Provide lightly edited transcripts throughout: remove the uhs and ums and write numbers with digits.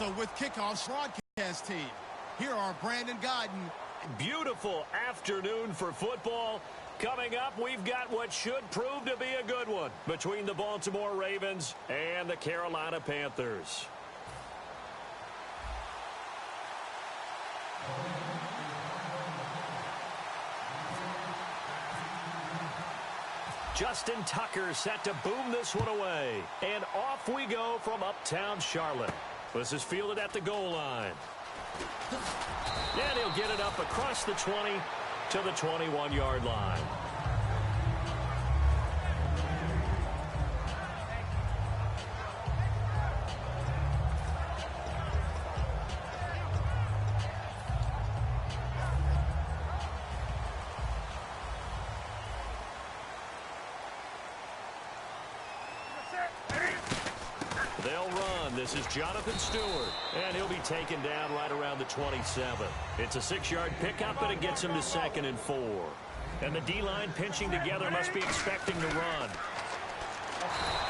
Also with Kickoff's broadcast team, here are Brandon Guyton. Beautiful afternoon for football. Coming up, we've got what should prove to be a good one between the Baltimore Ravens and the Carolina Panthers. Justin Tucker set to boom this one away. And off we go from uptown Charlotte. This is fielded at the goal line. And he'll get it up across the 20 to the 21-yard line. They'll run. This is Jonathan Stewart. And he'll be taken down right around the 27. It's a 6-yard pickup, and it gets him to 2nd and 4. And the D-line pinching together must be expecting to run.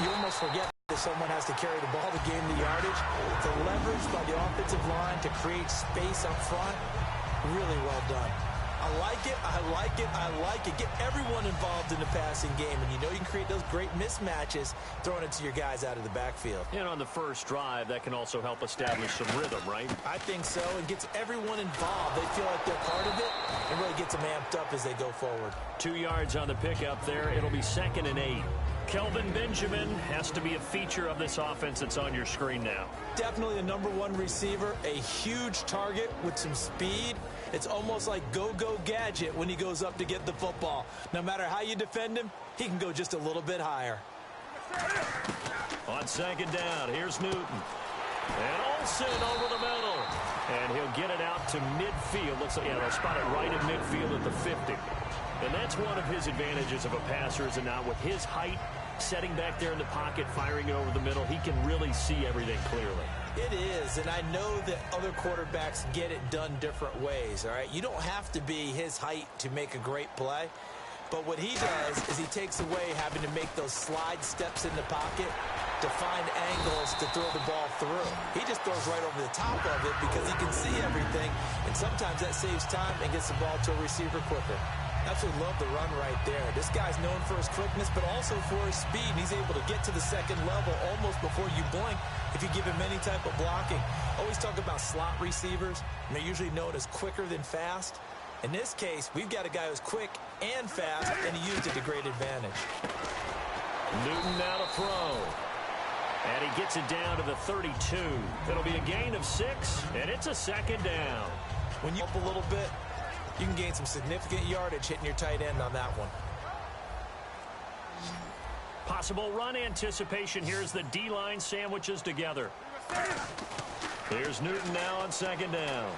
You almost forget that someone has to carry the ball to gain the yardage. The leverage by the offensive line to create space up front, really well done. I like it, I like it, I like it. Get everyone involved in the passing game, and you know you can create those great mismatches throwing it to your guys out of the backfield. And on the first drive, that can also help establish some rhythm, right? I think so. It gets everyone involved. They feel like they're part of it, and really gets them amped up as they go forward. 2 yards on the pickup there. It'll be 2nd and 8. Kelvin Benjamin has to be a feature of this offense that's on your screen now. Definitely a #1 receiver, a huge target with some speed. It's almost like go-go gadget when he goes up to get the football. No matter how you defend him, he can go just a little bit higher. On 2nd down, here's Newton. And Olsen over the middle. And he'll get it out to midfield. Looks like they'll spot it right at midfield at the 50. And that's one of his advantages of a passer, is not with his height, setting back there in the pocket, firing it over the middle. He can really see everything clearly. It is, and I know that other quarterbacks get it done different ways, all right? You don't have to be his height to make a great play. But what he does is he takes away having to make those slide steps in the pocket to find angles to throw the ball through. He just throws right over the top of it because he can see everything, and sometimes that saves time and gets the ball to a receiver quicker. Absolutely love the run right there. This guy's known for his quickness, but also for his speed. And he's able to get to the 2nd level almost before you blink if you give him any type of blocking. Always talk about slot receivers, and they're usually known as quicker than fast. In this case, we've got a guy who's quick and fast, and he used it to great advantage. Newton now to throw. And he gets it down to the 32. It'll be a gain of 6, and it's a 2nd down. When you up a little bit, you can gain some significant yardage hitting your tight end on that one. Possible run anticipation here as the D-line sandwiches together. Here's Newton now on 2nd down.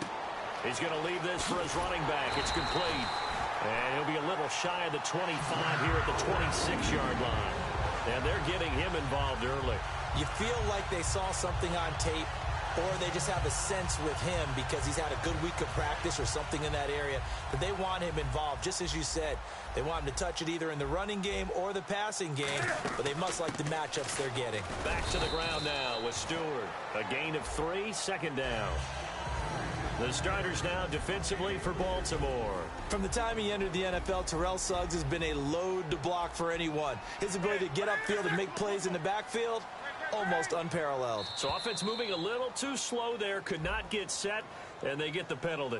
He's going to leave this for his running back. It's complete. And he'll be a little shy of the 25 here at the 26-yard line. And they're getting him involved early. You feel like they saw something on tape, or they just have a sense with him because he's had a good week of practice or something in that area that they want him involved. Just as you said, they want him to touch it either in the running game or the passing game, but they must like the matchups they're getting. Back to the ground now with Stewart. A gain of 3, 2nd down. The starters now defensively for Baltimore. From the time he entered the NFL, Terrell Suggs has been a load to block for anyone. His ability to get upfield and make plays in the backfield, almost unparalleled. So offense moving a little too slow there, could not get set, and they get the penalty.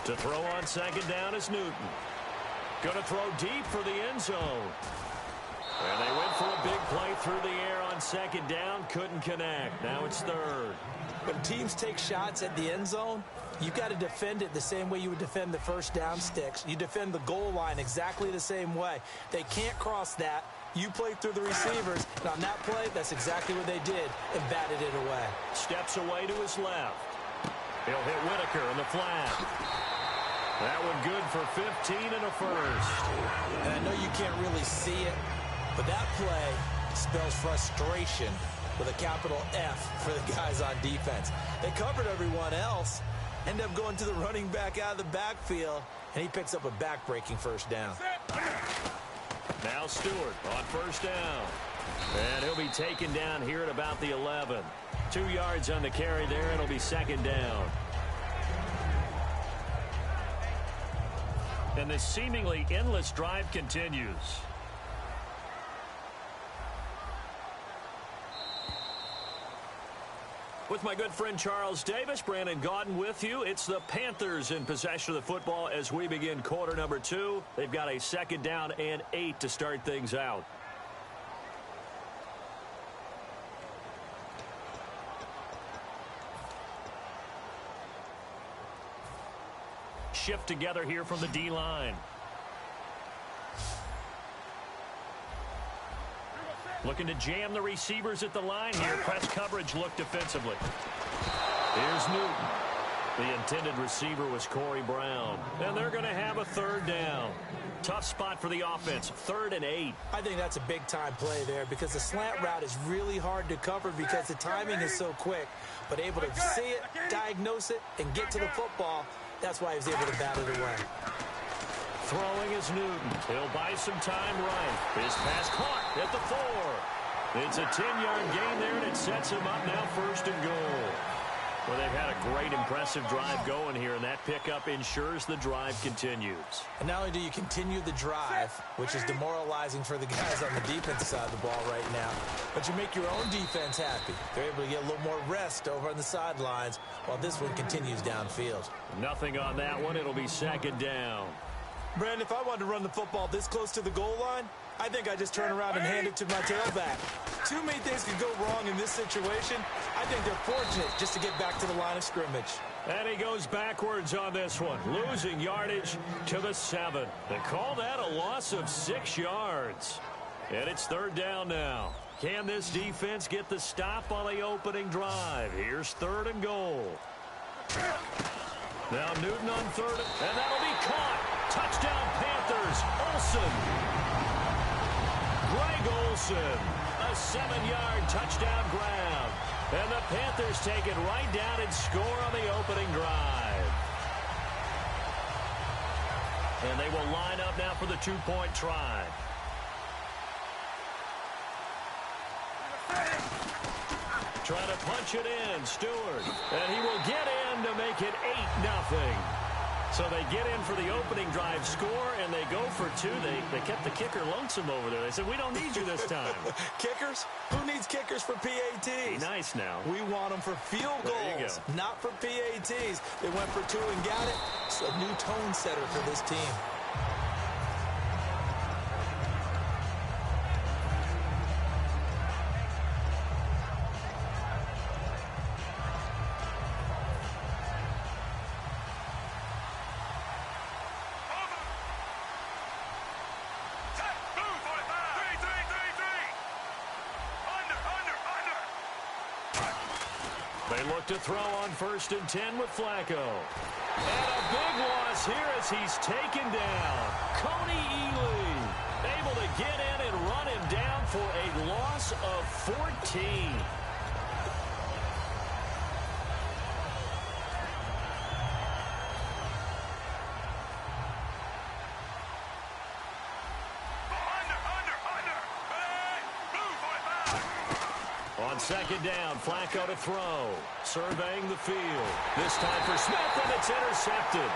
To throw on 2nd down is Newton. Going to throw deep for the end zone. And they went for a big play through the air on 2nd down. Couldn't connect. Now it's 3rd. When teams take shots at the end zone, you've got to defend it the same way you would defend the first down sticks. You defend the goal line exactly the same way. They can't cross that. You play through the receivers. And on that play, that's exactly what they did and batted it away. Steps away to his left. He'll hit Whitaker in the flat. That one good for 15 and a first. And I know you can't really see it, but that play spells frustration with a capital F for the guys on defense. They covered everyone else, end up going to the running back out of the backfield, and he picks up a back-breaking first down. Now Stewart on first down. And he'll be taken down here at about the 11. 2 yards on the carry there, and it'll be second down. And this seemingly endless drive continues. With my good friend Charles Davis, Brandon Gaudin with you. It's the Panthers in possession of the football as we begin quarter number 2. They've got a second down and 8 to start things out. Shift together here from the D-line. Looking to jam the receivers at the line here. Press coverage look defensively. Here's Newton. The intended receiver was Corey Brown. And they're going to have a third down. Tough spot for the offense. 3rd and 8. I think that's a big-time play there because the slant route is really hard to cover because the timing is so quick. But able to see it, diagnose it, and get to the football, that's why he was able to bat it away. Throwing is Newton. He'll buy some time right. His pass caught at the 4. It's a 10-yard gain there, and it sets him up now 1st and goal. Well, they've had a great, impressive drive going here, and that pickup ensures the drive continues. And not only do you continue the drive, which is demoralizing for the guys on the defensive side of the ball right now, but you make your own defense happy. They're able to get a little more rest over on the sidelines while this one continues downfield. Nothing on that one. It'll be second down. Brandon, if I wanted to run the football this close to the goal line, I think I just turn around and hand it to my tailback. Too many things could go wrong in this situation. I think they're fortunate just to get back to the line of scrimmage. And he goes backwards on this one, losing yardage to the 7. They call that a loss of 6 yards. And it's 3rd down now. Can this defense get the stop on the opening drive? Here's 3rd and goal. Now Newton on 3rd, and that'll be caught. Touchdown Panthers. Olsen. Greg Olsen. A 7-yard touchdown grab. And the Panthers take it right down and score on the opening drive. And they will line up now for the 2-point try. Trying to punch it in, Stewart. And he will get in to make it 8-0. So they get in for the opening drive score, and they go for 2. They kept the kicker lonesome over there. They said, we don't need you this time. Kickers? Who needs kickers for PATs? Be nice now. We want them for field goals, not for PATs. They went for 2 and got it. It's a new tone setter for this team. They look to throw on 1st and 10 with Flacco. And a big loss here as he's taken down. Coney Ely able to get in and run him down for a loss of 14. On 2nd down, Flacco to throw. Surveying the field. This time for Smith, and it's intercepted.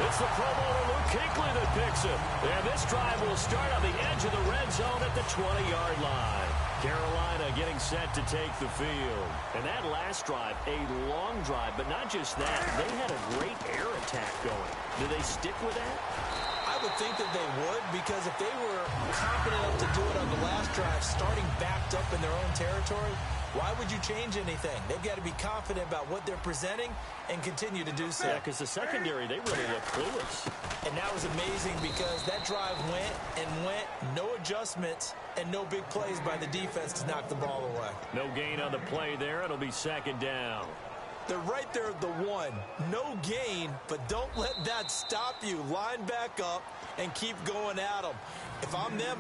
It's the Pro Bowler Luke Kuechly that picks it. And this drive will start on the edge of the red zone at the 20-yard line. Carolina getting set to take the field. And that last drive, a long drive, but not just that. They had a great air attack going. Do they stick with that? I would think that they would, because if they were confident enough to do it on the last drive, starting backed up in their own territory, why would you change anything? They've got to be confident about what they're presenting and continue to do so. Yeah, because the secondary, they really look clueless. And that was amazing because that drive went and went, no adjustments, and no big plays by the defense to knock the ball away. No gain on the play there. It'll be 2nd down. They're right there at the 1. No gain, but don't let that stop you. Line back up and keep going at them. If I'm them,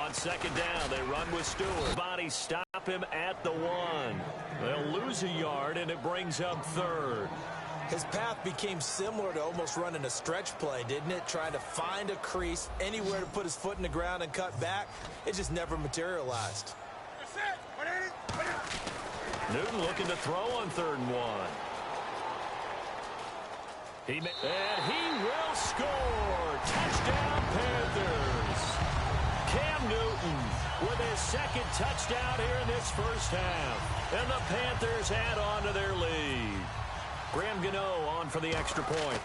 On second down, they run with Stewart. Body stop him at the 1. They'll lose a yard, and it brings up third. His path became similar to almost running a stretch play, didn't it? Trying to find a crease, anywhere to put his foot in the ground and cut back. It just never materialized. Newton looking to throw on 3rd and 1. And he will score. Touchdown, Panthers. Cam Newton with his 2nd touchdown here in this first half. And the Panthers add on to their lead. Graham Gano on for the extra point.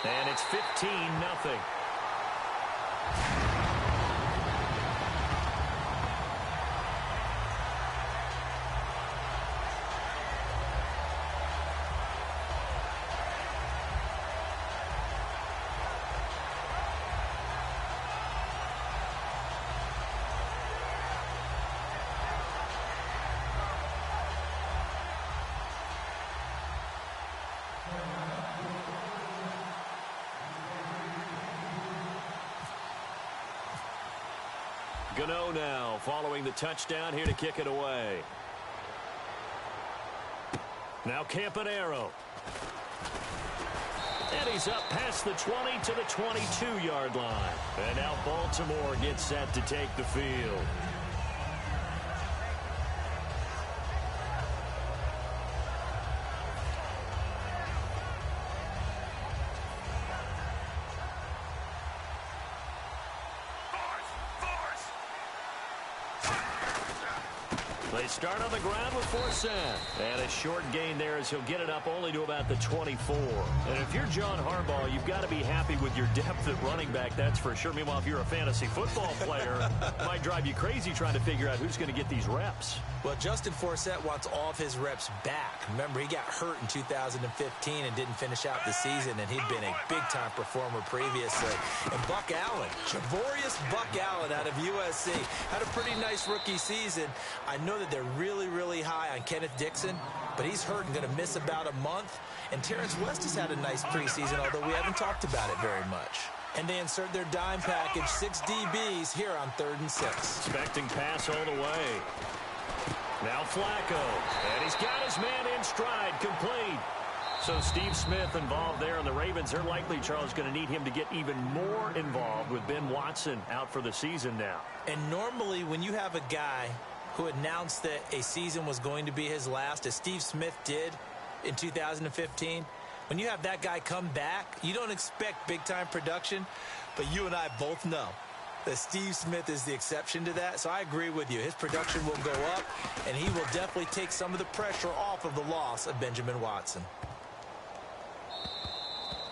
And it's 15-0. Gano now following the touchdown here to kick it away. Now Campanaro. And he's up past the 20 to the 22-yard line. And now Baltimore gets set to take the field. They start on the ground with Forsett. And a short gain there as he'll get it up only to about the 24. And if you're John Harbaugh, you've got to be happy with your depth at running back, that's for sure. Meanwhile, if you're a fantasy football player, it might drive you crazy trying to figure out who's going to get these reps. Well, Justin Forsett wants all of his reps back. Remember, he got hurt in 2015 and didn't finish out the season, and he'd been a big-time performer previously. And Buck Allen, Javorius Buck Allen out of USC, had a pretty nice rookie season. I know that they're really, really high on Kenneth Dixon, but he's hurt and going to miss about a month. And Terrence West has had a nice preseason, although we haven't talked about it very much. And they insert their dime package, 6 DBs here on 3rd and 6. Expecting pass all the way. Now Flacco, and he's got his man in stride, complete. So Steve Smith involved there, and the Ravens, they're likely, Charles, going to need him to get even more involved with Ben Watson out for the season now. And normally when you have a guy who announced that a season was going to be his last, as Steve Smith did in 2015, when you have that guy come back, you don't expect big-time production, but you and I both know that Steve Smith is the exception to that. So I agree with you. His production will go up, and he will definitely take some of the pressure off of the loss of Benjamin Watson.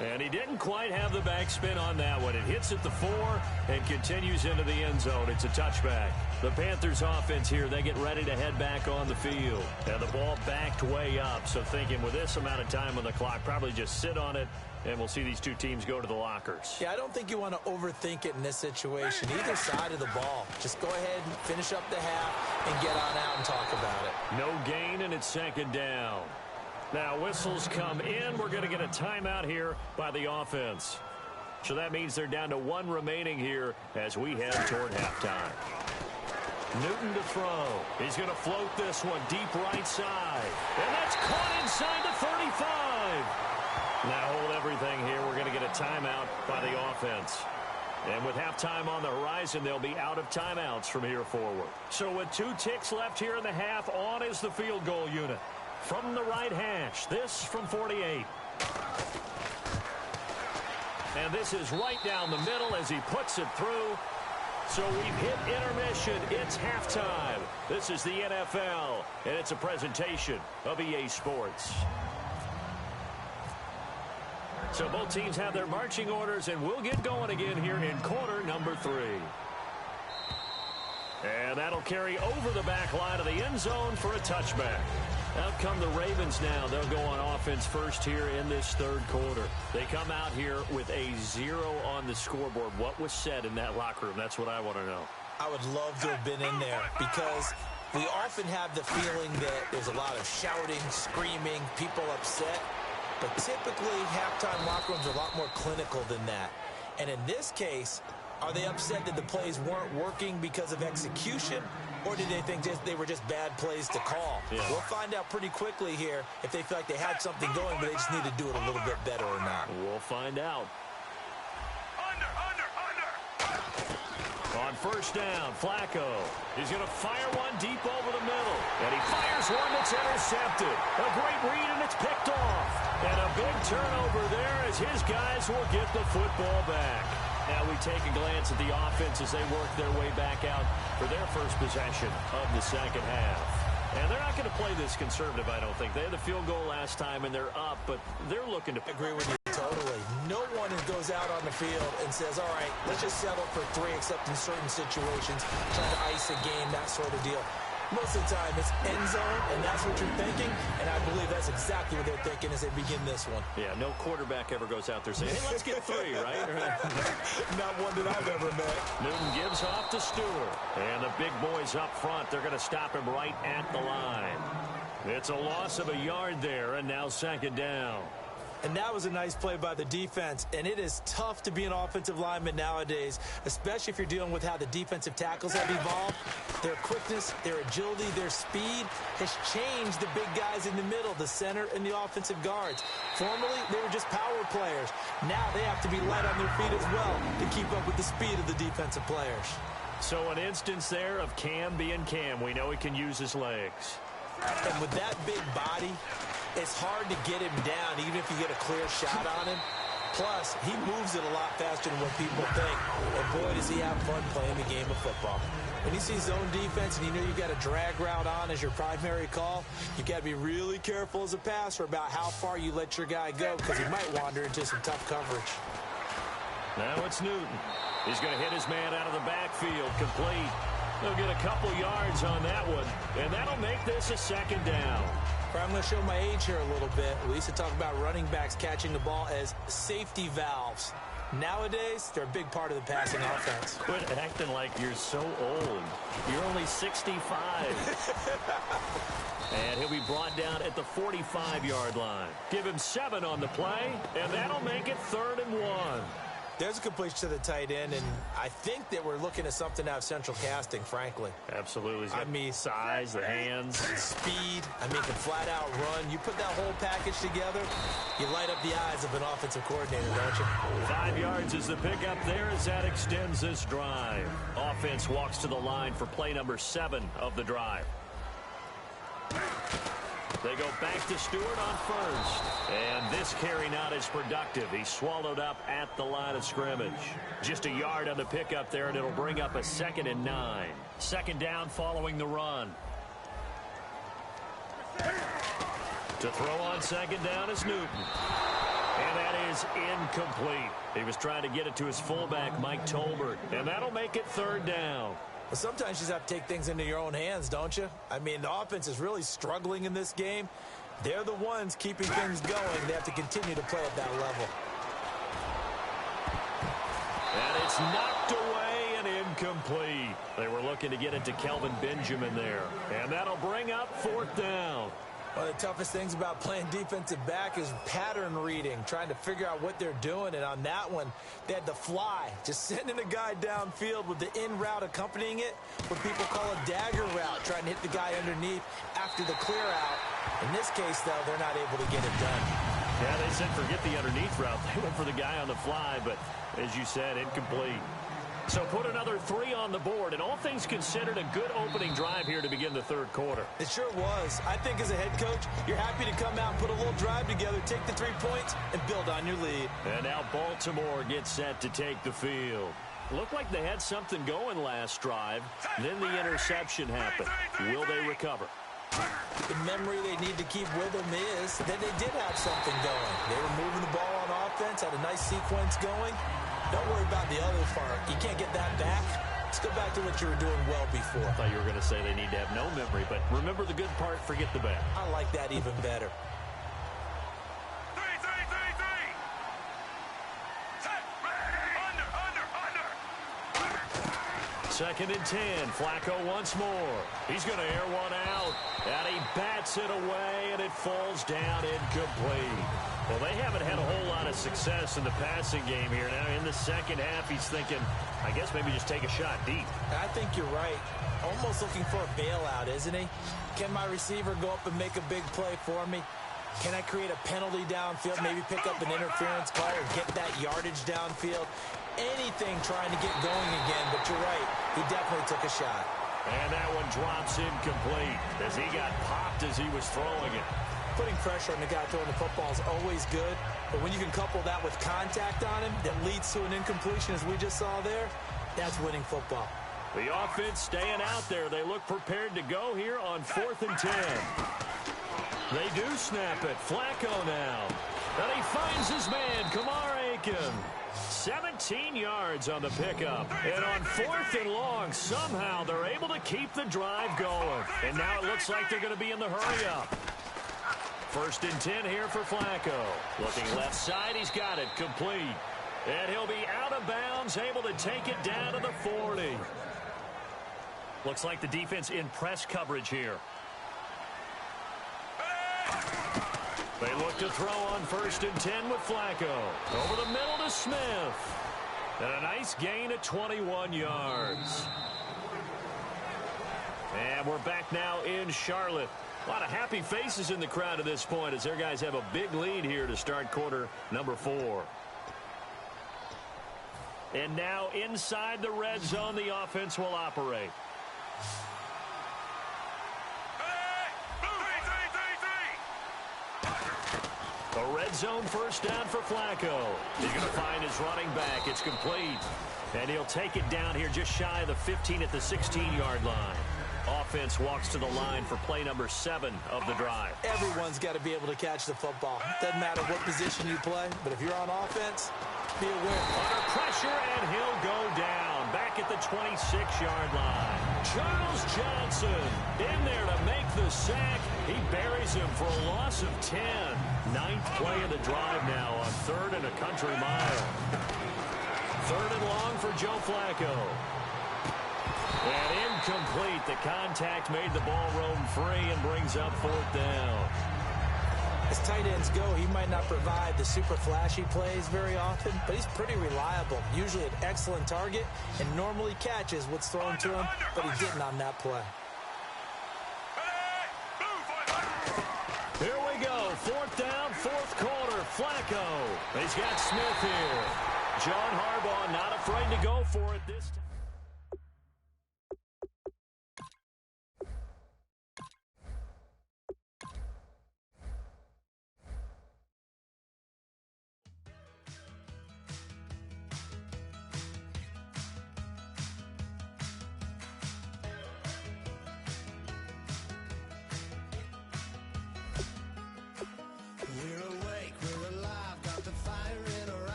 And he didn't quite have the backspin on that one. It hits at the 4 and continues into the end zone. It's a touchback. The Panthers offense here, they get ready to head back on the field. And the ball backed way up. So thinking with this amount of time on the clock, probably just sit on it, and we'll see these two teams go to the lockers. Yeah, I don't think you want to overthink it in this situation. Either side of the ball. Just go ahead and finish up the half and get on out and talk about it. No gain, and it's 2nd down. Now whistles come in. We're going to get a timeout here by the offense. So that means they're down to 1 remaining here as we head toward halftime. Newton to throw. He's going to float this one deep right side. And that's caught inside the 35. Now hold everything here. We're going to get a timeout by the offense. And with halftime on the horizon, they'll be out of timeouts from here forward. So with 2 ticks left here in the half, on is the field goal unit. From the right hash, this from 48. And this is right down the middle as he puts it through. So we've hit intermission. It's halftime. This is the NFL, and it's a presentation of EA Sports. So both teams have their marching orders, and we'll get going again here in quarter number 3. And that'll carry over the back line of the end zone for a touchback. Out come the Ravens now. They'll go on offense first here in this 3rd quarter. They come out here with a 0 on the scoreboard. What was said in that locker room? That's what I want to know. I would love to have been in there because we often have the feeling that there's a lot of shouting, screaming, people upset. But typically, halftime locker rooms are a lot more clinical than that. And in this case, Are they upset that the plays weren't working because of execution? Or did they think they were just bad plays to call? Yeah. We'll find out pretty quickly here if they feel like they had something going, but they just need to do it a little bit better or not. We'll find out. On first down, Flacco. He's going to fire one deep over the middle. And he fires one that's intercepted. A great read, and it's picked off. And a big turnover there as his guys will get the football back. Now we take a glance at the offense as they work their way back out for their first possession of the second half. And they're not going to play this conservative, I don't think. They had the field goal last time, and they're up, but they're looking to... I agree with you totally. No one goes out on the field and says, all right, let's just settle for 3, except in certain situations, trying to ice a game, that sort of deal. Most of the time, it's end zone, and that's what you're thinking, and I believe that's exactly what they're thinking as they begin this one. Yeah, no quarterback ever goes out there saying, hey, let's get 3, right? Not one that I've ever met. Newton gives off to Stewart. And the big boys up front, they're going to stop him right at the line. It's a loss of a yard there, and now second down. And that was a nice play by the defense. And it is tough to be an offensive lineman nowadays, especially if you're dealing with how the defensive tackles have evolved. Their quickness, their agility, their speed has changed the big guys in the middle, the center and the offensive guards. Formerly, they were just power players. Now they have to be light on their feet as well to keep up with the speed of the defensive players. So an instance there of Cam being Cam. We know he can use his legs. And with that big body, it's hard to get him down, even if you get a clear shot on him. Plus, he moves it a lot faster than what people think. And boy, does he have fun playing the game of football. When you see zone defense and you know you've got a drag route on as your primary call, you've got to be really careful as a passer about how far you let your guy go, because he might wander into some tough coverage. Now it's Newton. He's going to hit his man out of the backfield, complete. They'll get a couple yards on that one, and that'll make this a second down. I'm going to show my age here a little bit. We used to talk about running backs catching the ball as safety valves. Nowadays, they're a big part of the passing offense. Quit acting like you're so old. You're only 65. And he'll be brought down at the 45-yard line. Give him 7 on the play, and that'll make it 3rd and 1. There's a completion to the tight end, and I think that we're looking at something out of central casting, frankly. Absolutely. I mean, size, the hands. Speed. I mean, can flat out run. You put that whole package together, you light up the eyes of an offensive coordinator, don't you? 5 yards is the pickup there as that extends this drive. Offense walks to the line for play number 7 of the drive. They go back to Stewart on first. And this carry not as productive. He's swallowed up at the line of scrimmage. Just a yard on the pickup there, and it'll bring up a 2nd and 9. Second down following the run. To throw on second down is Newton. And that is incomplete. He was trying to get it to his fullback, Mike Tolbert. And that'll make it 3rd down. Well, sometimes you just have to take things into your own hands, don't you? I mean, the offense is really struggling in this game. They're the ones keeping things going. They have to continue to play at that level. And it's knocked away and incomplete. They were looking to get it to Kelvin Benjamin there. And that'll bring up 4th down. One of the toughest things about playing defensive back is pattern reading, trying to figure out what they're doing. And on that one, they had the fly, just sending a guy downfield with the in route accompanying it, what people call a dagger route, trying to hit the guy underneath after the clear out. In this case, though, they're not able to get it done. Yeah, they said forget the underneath route. They went for the guy on the fly, but as you said, incomplete. So put another 3 on the board, and all things considered, a good opening drive here to begin the 3rd quarter. It sure was. I think as a head coach, you're happy to come out and put a little drive together, take the 3 points, and build on your lead. And now Baltimore gets set to take the field. Looked like they had something going last drive. Then the interception happened. Will they recover? The memory they need to keep with them is that they did have something going. They were moving the ball on offense, had a nice sequence going. Don't worry about the other part. You can't get that back. Let's go back to what you were doing well before. I thought you were going to say they need to have no memory, but remember the good part, forget the bad. I like that even better. 3, 3, 3, 3. Set, ready, under. 2nd and 10. Flacco once more. He's going to air one out. And he bats it away, and it falls down incomplete. Well, they haven't had a whole lot of success in the passing game here. Now, in the second half, he's thinking, I guess maybe just take a shot deep. I think you're right. Almost looking for a bailout, isn't he? Can my receiver go up and make a big play for me? Can I create a penalty downfield, maybe pick up an interference call or get that yardage downfield? Anything trying to get going again, but you're right. He definitely took a shot. And that one drops incomplete as he got popped as he was throwing it. Putting pressure on the guy throwing the football is always good, but when you can couple that with contact on him that leads to an incompletion, as we just saw there, that's winning football. The offense staying out there. They look prepared to go here on 4th and 10. They do snap it. Flacco now. And he finds his man, Kamar Aiken. 17 yards on the pickup. And on 4th and long, somehow they're able to keep the drive going. And now it looks like they're going to be in the hurry-up. 1st and 10 here for Flacco. Looking left side, he's got it complete. And he'll be out of bounds, able to take it down to the 40. Looks like the defense in press coverage here. They look to throw on 1st and 10 with Flacco. Over the middle to Smith. And a nice gain of 21 yards. And we're back now in Charlotte. A lot of happy faces in the crowd at this point as their guys have a big lead here to start quarter number 4. And now inside the red zone, the offense will operate. A red zone 1st down for Flacco. He's going to find his running back. It's complete. And he'll take it down here just shy of the 15 at the 16-yard line. Offense walks to the line for play number 7 of the drive. Everyone's got to be able to catch the football. Doesn't matter what position you play, but if you're on offense, be aware. Under pressure, and he'll go down back at the 26-yard line. Charles Johnson in there to make the sack. He buries him for a loss of 10. 9th play of the drive now on 3rd and a country mile. 3rd and long for Joe Flacco. And incomplete. The contact made the ball roam free and brings up 4th down. As tight ends go, he might not provide the super flashy plays very often, but he's pretty reliable. Usually an excellent target and normally catches what's thrown to him, but he didn't on that play. Here we go. 4th down, 4th quarter. Flacco. He's got Smith here. John Harbaugh not afraid to go for it this time.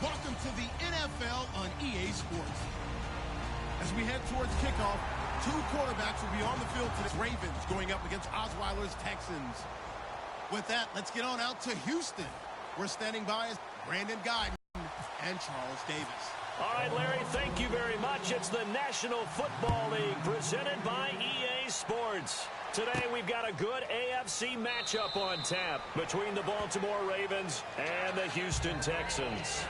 Welcome to the NFL on EA Sports. As we head towards kickoff, 2 quarterbacks will be on the field today. Ravens going up against Osweiler's Texans. With that, let's get on out to Houston. We're standing by as Brandon Guy and Charles Davis. All right, Larry, thank you very much. It's the National Football League presented by EA Sports. Today we've got a good AFC matchup on tap between the Baltimore Ravens and the Houston Texans.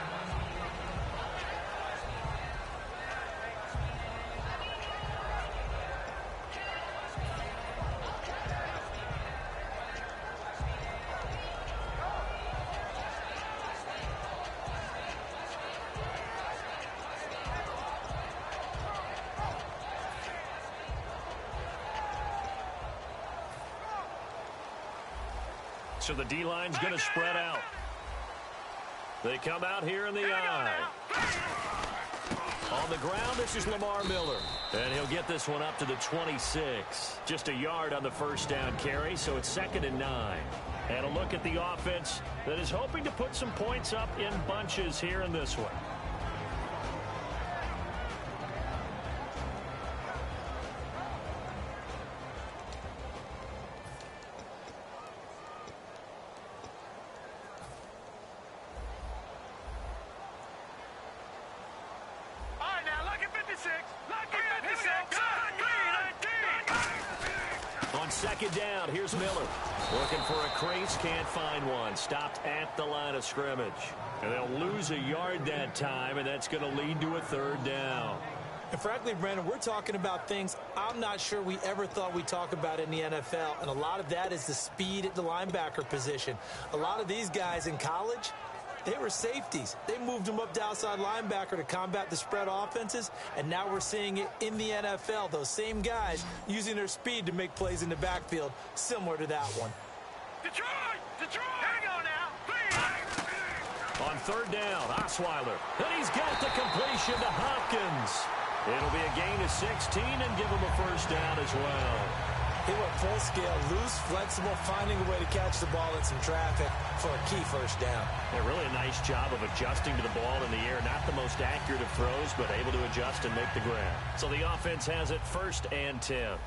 So the D-line's going to spread out. They come out here in the I. On the ground, this is Lamar Miller. And he'll get this one up to the 26. Just a yard on the first down carry, so it's 2nd and 9. And a look at the offense that is hoping to put some points up in bunches here in this one. Second down, here's Miller. Looking for a crease, can't find one. Stopped at the line of scrimmage. And they'll lose a yard that time, and that's going to lead to a 3rd down. And frankly, Brandon, we're talking about things I'm not sure we ever thought we'd talk about in the NFL. And a lot of that is the speed at the linebacker position. A lot of these guys in college, they were safeties. They moved them up to outside linebacker to combat the spread offenses, and now we're seeing it in the NFL. Those same guys using their speed to make plays in the backfield, similar to that one. Detroit! Here we go now. Please. On 3rd down, Osweiler. And he's got the completion to Hopkins. It'll be a gain of 16 and give him a 1st down as well. He went full scale, loose, flexible, finding a way to catch the ball in some traffic for a key 1st down. Yeah, really a nice job of adjusting to the ball in the air. Not the most accurate of throws, but able to adjust and make the grab. So the offense has it 1st and 10.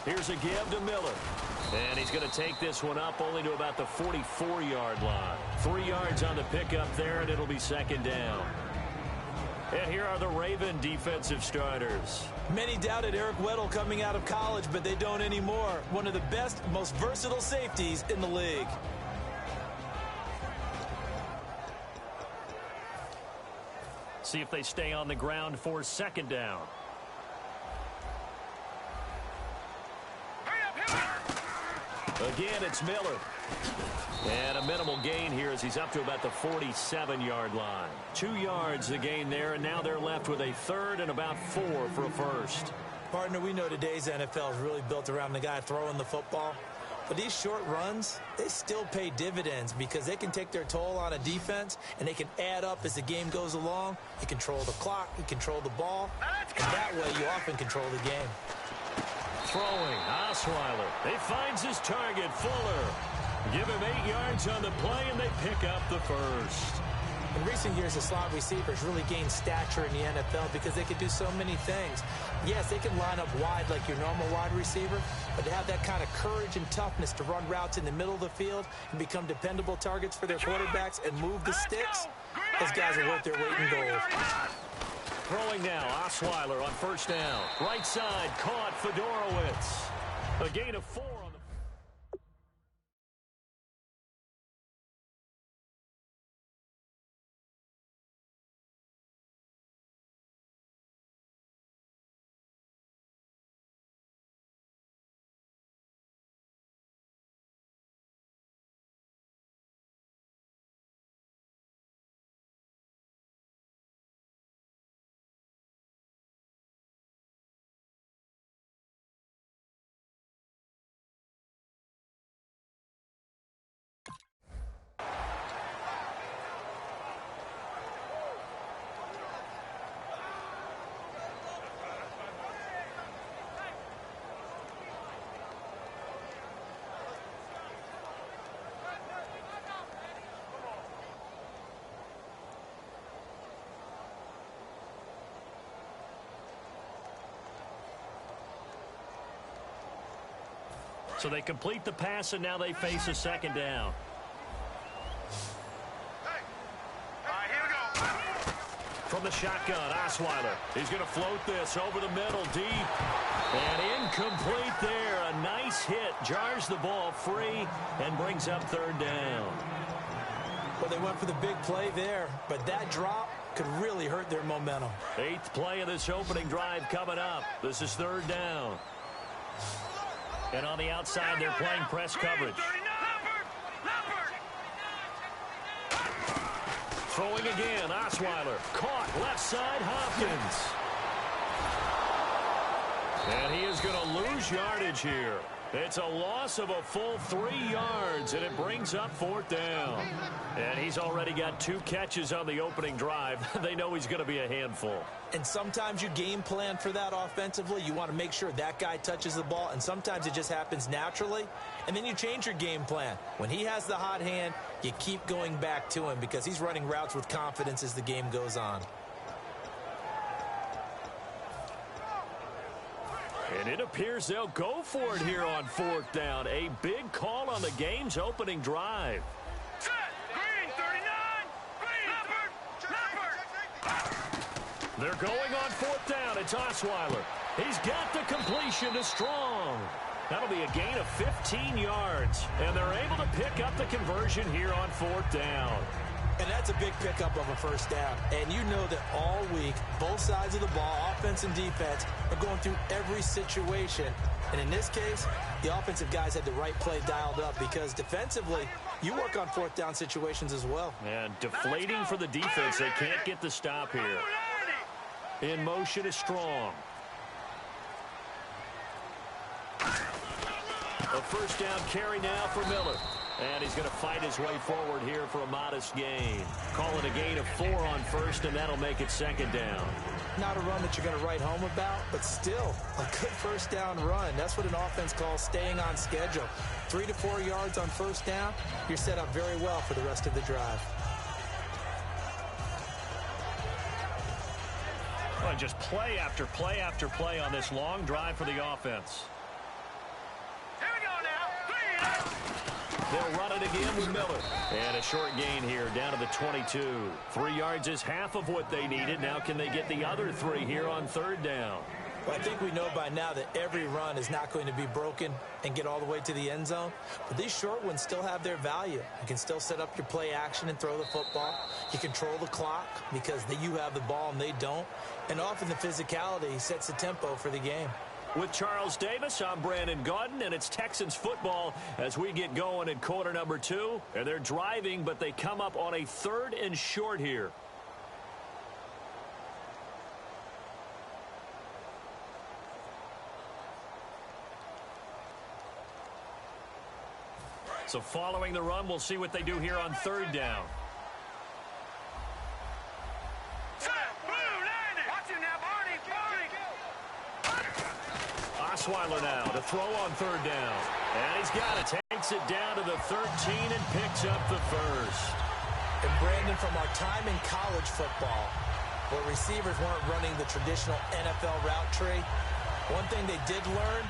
Here's a give to Miller. And he's going to take this one up only to about the 44-yard line. 3 yards on the pickup there, and it'll be 2nd down. And here are the Raven defensive starters. Many doubted Eric Weddle coming out of college, but they don't anymore. One of the best, most versatile safeties in the league. See if they stay on the ground for 2nd down. Again, it's Miller. And a minimal gain here as he's up to about the 47-yard line. 2 yards the gain there, and now they're left with a 3rd and about 4 for a 1st. Partner, we know today's NFL is really built around the guy throwing the football. But these short runs, they still pay dividends because they can take their toll on a defense, and they can add up as the game goes along. You control the clock, you control the ball, and that way you often control the game. Throwing, Osweiler. He finds his target, Fuller. Give him 8 yards on the play, and they pick up the 1st. In recent years, the slot receivers really gained stature in the NFL because they can do so many things. Yes, they can line up wide like your normal wide receiver, but to have that kind of courage and toughness to run routes in the middle of the field and become dependable targets for their quarterbacks and move the sticks, those guys are worth their weight in gold. Throwing now, Osweiler on 1st down. Right side, caught Fedorowicz. A gain of 4 on the... So they complete the pass, and now they face a 2nd down. from the shotgun. Osweiler. He's going to float this over the middle, deep. And incomplete there. A nice hit. Jars the ball free and brings up third down. Well, they went for the big play there, but that drop could really hurt their momentum. 8th play of this opening drive coming up. This is third down. And on the outside, they're playing press coverage. Throwing again, Osweiler. Caught, left side, Hopkins. And he is going to lose yardage here. It's a loss of a full 3 yards, and it brings up fourth down. And he's already got 2 catches on the opening drive. They know he's going to be a handful. And sometimes you game plan for that offensively. You want to make sure that guy touches the ball, and sometimes it just happens naturally. And then you change your game plan. When he has the hot hand, you keep going back to him because he's running routes with confidence as the game goes on. And it appears they'll go for it here on fourth down. A big call on the game's opening drive. Set. Green, 39. Green. They're going on fourth down. It's Osweiler. He's got the completion to Strong. That'll be a gain of 15 yards. And they're able to pick up the conversion here on fourth down. And that's a big pickup of a first down. And you know that all week, both sides of the ball, offense and defense, are going through every situation. And in this case, the offensive guys had the right play dialed up because defensively, you work on fourth down situations as well. And deflating for the defense. They can't get the stop here. In motion is Strong. A first down carry now for Miller. And he's going to fight his way forward here for a modest gain. Call it a gain of 4 on first, and that'll make it second down. Not a run that you're going to write home about, but still a good first down run. That's what an offense calls staying on schedule. 3 to 4 yards on first down, you're set up very well for the rest of the drive. Well, just play after play after play on this long drive for the offense. Here we go now. 3. They'll run it again with Miller. And a short gain here down to the 22. 3 yards is half of what they needed. Now can they get the other 3 here on third down? Well, I think we know by now that every run is not going to be broken and get all the way to the end zone. But these short ones still have their value. You can still set up your play action and throw the football. You control the clock because you have the ball and they don't. And often the physicality sets the tempo for the game. With Charles Davis, I'm Brandon Gaudin, and it's Texans football as we get going in quarter number 2. And they're driving, but they come up on a 3rd and short here. So following the run, we'll see what they do here on third down. Osweiler now to throw on third down. And he's got it. Takes it down to the 13 and picks up the first. And Brandon, from our time in college football, where receivers weren't running the traditional NFL route tree, one thing they did learn,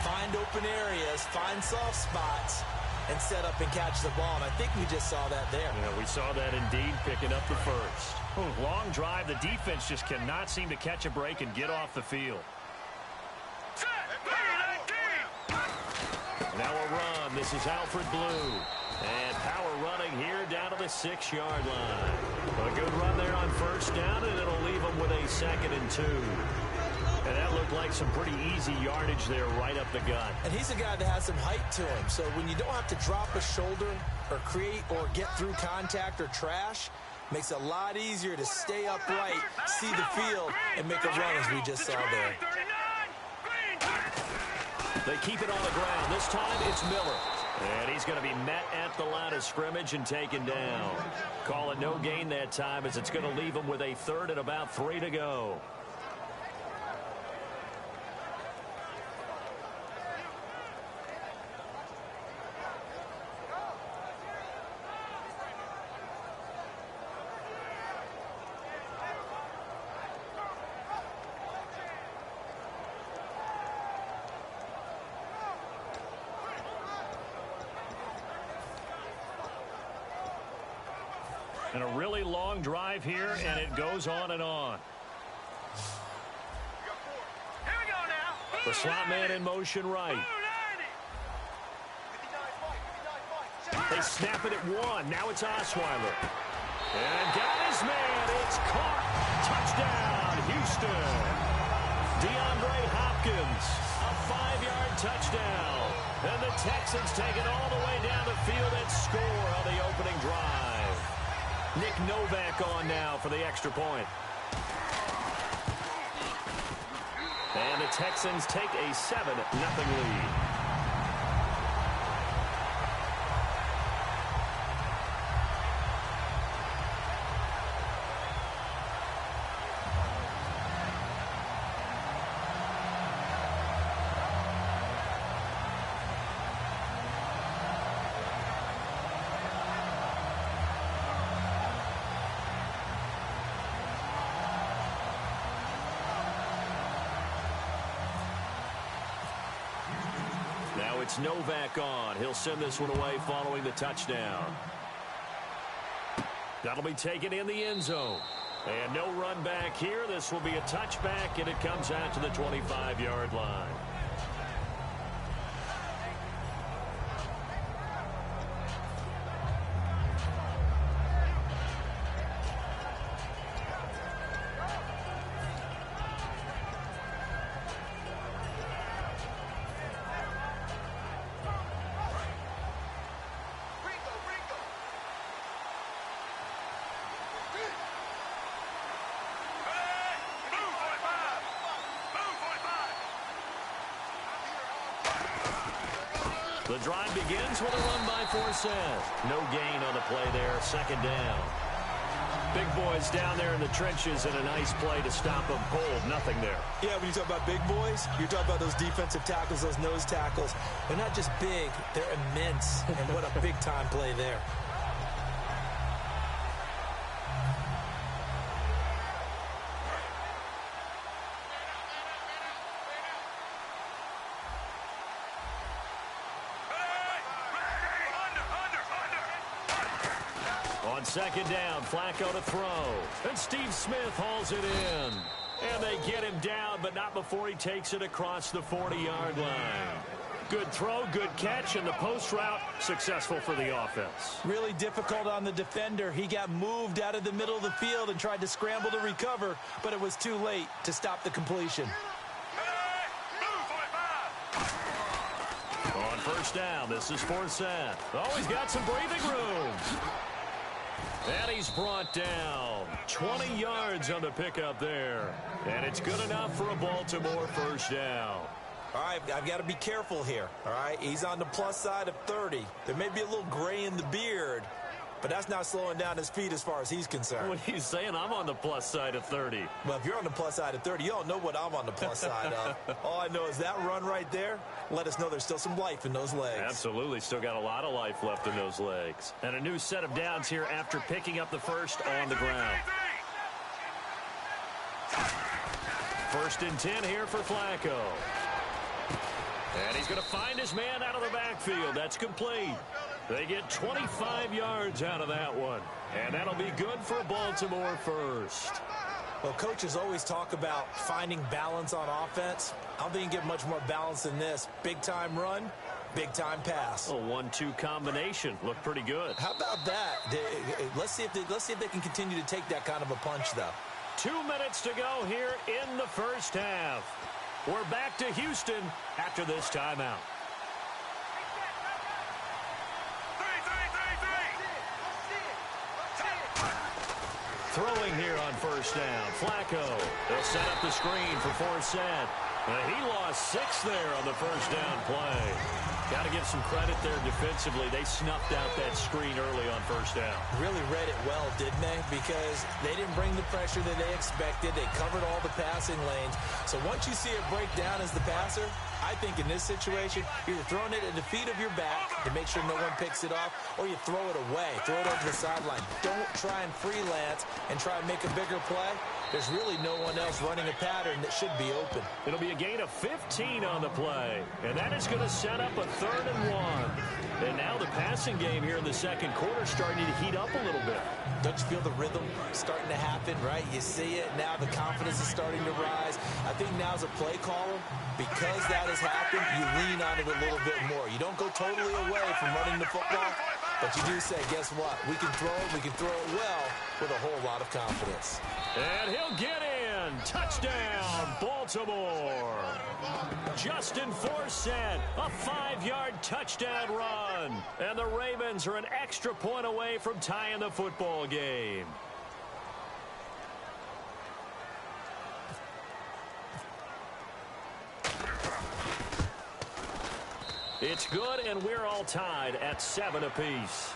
find open areas, find soft spots, and set up and catch the ball. And I think we just saw that there. Yeah, we saw that indeed, picking up the first. Long drive. The defense just cannot seem to catch a break and get off the field. Now a run. This is Alfred Blue. And power running here down to the 6-yard line. A good run there on first down, and it'll leave them with a 2nd and 2. And that looked like some pretty easy yardage there right up the gut. And he's a guy that has some height to him. So when you don't have to drop a shoulder or create or get through contact or trash, makes it a lot easier to stay upright, see the field, and make a run as we just saw there. They keep it on the ground. This time it's Miller. And he's going to be met at the line of scrimmage and taken down. Call it no gain that time as it's going to leave him with a 3rd and about 3 to go. And a really long drive here, and it goes on and on. Here we go now. The slot man in motion right. They snap it at one. Now it's Osweiler. And got his man. It's caught. Touchdown, Houston. DeAndre Hopkins, a 5-yard touchdown. And the Texans take it all the way down the field and score on the opening drive. Nick Novak on now for the extra point. And the Texans take a 7-0 lead. Now it's Novak on. He'll send this one away following the touchdown. That'll be taken in the end zone. And no run back here. This will be a touchback, and it comes out to the 25-yard line. The drive begins with a run by Forsett. No gain on the play there. Second down. Big boys down there in the trenches, and a nice play to stop them cold. Nothing there. Yeah, when you talk about big boys, you're talking about those defensive tackles, those nose tackles. They're not just big, they're immense. And what a big-time play there. On second down, Flacco to throw. And Steve Smith hauls it in. And they get him down, but not before he takes it across the 40-yard line. Good throw, good catch, and the post route successful for the offense. Really difficult on the defender. He got moved out of the middle of the field and tried to scramble to recover, but it was too late to stop the completion. On first down, this is Forsett. Oh, he's got some breathing room. And he's brought down. 20 yards on the pickup there. And it's good enough for a Baltimore first down. All right, I've got to be careful here, all right? He's on the plus side of 30. There may be a little gray in the beard, but that's not slowing down his feet as far as he's concerned. What are you saying? I'm on the plus side of 30. Well, if you're on the plus side of 30, you don't know what I'm on the plus side of. All I know is that run right there let us know there's still some life in those legs. Absolutely. Still got a lot of life left in those legs. And a new set of downs here after picking up the first on the ground. First and 10 here for Flacco. And he's going to find his man out of the backfield. That's complete. They get 25 yards out of that one. And that'll be good for Baltimore first. Well, coaches always talk about finding balance on offense. I don't think you can get much more balance than this. Big-time run, big-time pass. A 1-2 combination. Looked pretty good. How about that? Let's see if they can continue to take that kind of a punch, though. 2 minutes to go here in the first half. We're back to Houston after this timeout. Throwing here on first down. Flacco. They'll set up the screen for Forsett. He lost 6 there on the first down play. Got to give some credit there defensively. They snuffed out that screen early on first down. Really read it well, didn't they? Because they didn't bring the pressure that they expected. They covered all the passing lanes. So once you see it break down as the passer, I think in this situation, you're throwing it at the feet of your back to make sure no one picks it off, or you throw it away, throw it over the sideline. Don't try and freelance and try and make a bigger play. There's really no one else running a pattern that should be open. It'll be a gain of 15 on the play, and that is going to set up a 3rd and 1. And now the passing game here in the second quarter starting to heat up a little bit. Don't you feel the rhythm starting to happen, right? You see it. Now the confidence is starting to rise. I think now as a play caller, because that has happened, you lean on it a little bit more. You don't go totally away from running the football, but you do say, guess what? We can throw it. We can throw it well with a whole lot of confidence. And he'll get in. Touchdown, Baltimore. Justin Forsett, a 5-yard touchdown run. And the Ravens are an extra point away from tying the football game. It's good, and we're all tied at 7 apiece.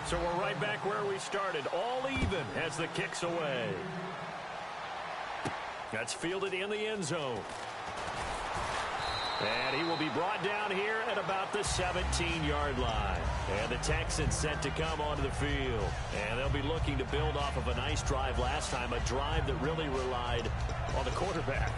So we're right back where we started, all even as the kick's away. That's fielded in the end zone. And he will be brought down here at about the 17-yard line. And the Texans set to come onto the field. And they'll be looking to build off of a nice drive last time, a drive that really relied on the quarterback.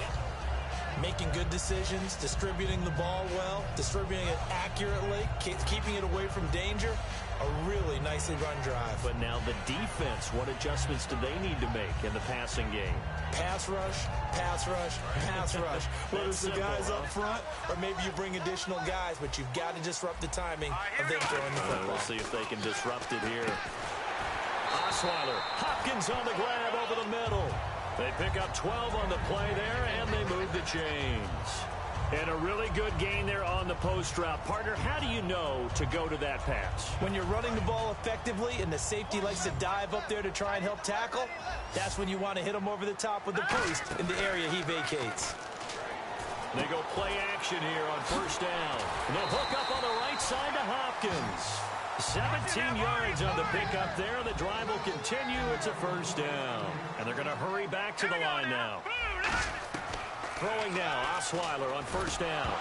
Making good decisions, distributing the ball well, distributing it accurately, keeping it away from danger. A really nicely run drive. But now the defense, what adjustments do they need to make in the passing game? Pass rush, pass rush, pass rush. Whether it's the guys up front or maybe you bring additional guys, but you've got to disrupt the timing of them throwing the football. We'll see if they can disrupt it here. Osweiler, Hopkins on the grab over the middle. They pick up 12 on the play there, and they move the chains. And a really good gain there on the post route. Partner, how do you know to go to that pass? When you're running the ball effectively and the safety likes to dive up there to try and help tackle, that's when you want to hit him over the top with the post in the area he vacates. They go play action here on first down. And they'll hook up on the right side to Hopkins. 17 yards on the pickup there. The drive will continue. It's a first down. And they're going to hurry back to the line now. Throwing now, Osweiler on first down.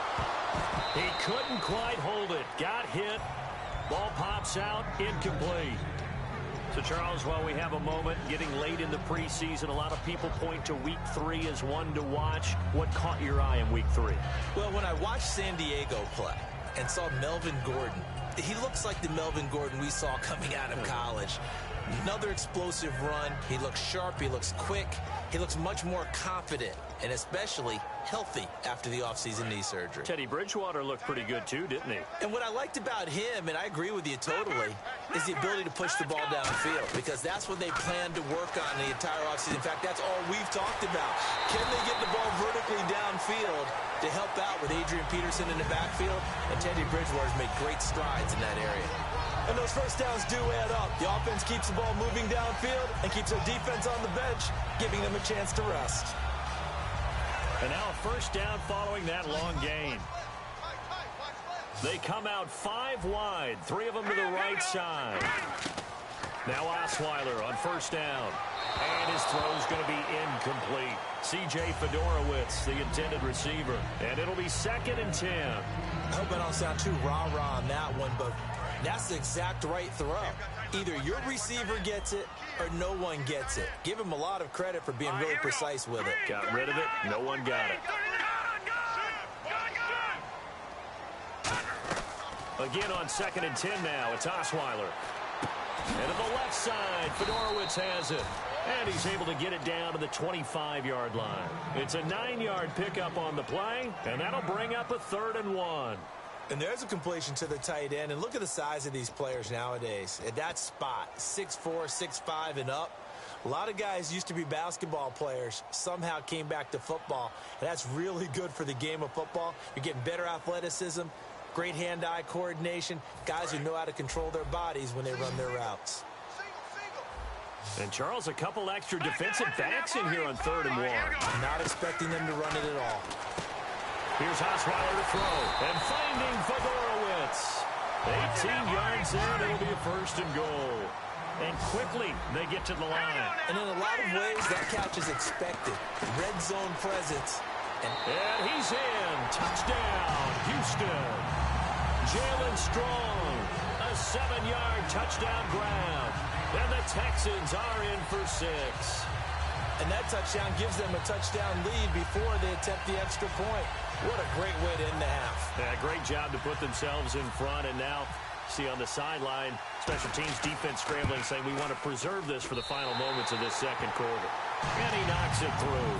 He couldn't quite hold it. Got hit. Ball pops out. Incomplete. So, Charles, while we have a moment getting late in the preseason, a lot of people point to Week 3 as one to watch. What caught your eye in Week 3? Well, when I watched San Diego play and saw Melvin Gordon, he looks like the Melvin Gordon we saw coming out of college. Another explosive run. He looks sharp. He looks quick. He looks much more confident and especially healthy after the offseason knee surgery. Teddy Bridgewater looked pretty good too, didn't he? And what I liked about him, and I agree with you totally, is the ability to push the ball downfield because that's what they plan to work on the entire offseason. In fact, that's all we've talked about. Can they get the ball vertically downfield to help out with Adrian Peterson in the backfield? And Teddy Bridgewater's made great strides in that area. And those first downs do add up. The offense keeps the ball moving downfield and keeps their defense on the bench, giving them a chance to rest. And now a first down following that long gain. They come out 5 wide, 3 of them to the right side. Now Osweiler on first down. And his throw's going to be incomplete. C.J. Fedorowicz, the intended receiver. And it'll be 2nd and 10. I hope I don't sound too rah-rah on that one, but that's the exact right throw. Either your receiver gets it or no one gets it. Give him a lot of credit for being really precise with it. Got rid of it. No one got it. Again on 2nd and 10 now. It's Osweiler. And to the left side, Fedorowicz has it. And he's able to get it down to the 25-yard line. It's a 9-yard pickup on the play, and that'll bring up a 3rd and 1. And there's a completion to the tight end. And look at the size of these players nowadays. At that spot, 6'4", 6'5", and up. A lot of guys used to be basketball players, somehow came back to football. And that's really good for the game of football. You're getting better athleticism, great hand-eye coordination, guys who know how to control their bodies when they run their routes. And, Charles, a couple extra defensive backs in here on 3rd and 1. Not expecting them to run it at all. Here's Osweiler to throw. And finding Fedorowicz. 18 yards in. It'll be a 1st and goal. And quickly, they get to the line. And in a lot of ways, that catch is expected. Red zone presence. And he's in. Touchdown, Houston. Jalen Strong. A 7-yard touchdown grab. And the Texans are in for 6. And that touchdown gives them a touchdown lead before they attempt the extra point. What a great way to end the half. Yeah, great job to put themselves in front. And now, see on the sideline, special teams defense scrambling, saying we want to preserve this for the final moments of this second quarter. And he knocks it through.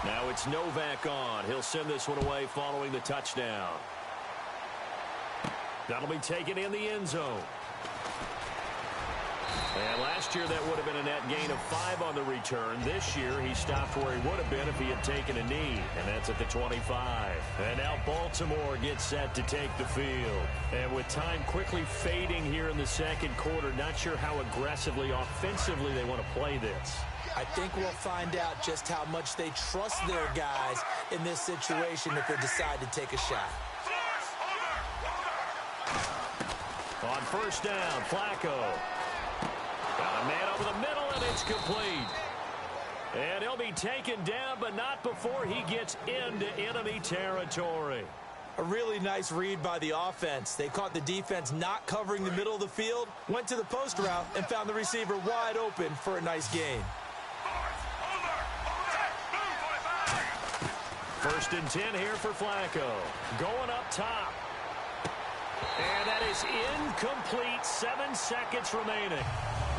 Now it's Novak on. He'll send this one away following the touchdown. That'll be taken in the end zone. And last year, that would have been a net gain of 5 on the return. This year, he stopped where he would have been if he had taken a knee, and that's at the 25. And now Baltimore gets set to take the field. And with time quickly fading here in the second quarter, not sure how aggressively, offensively they want to play this. I think we'll find out just how much they trust their guys in this situation if they decide to take a shot. On first down, Flacco. Got a man over the middle, and it's complete. And he'll be taken down, but not before he gets into enemy territory. A really nice read by the offense. They caught the defense not covering the middle of the field, went to the post route, and found the receiver wide open for a nice gain. First and 10 here for Flacco. Going up top. And that is incomplete. 7 seconds remaining.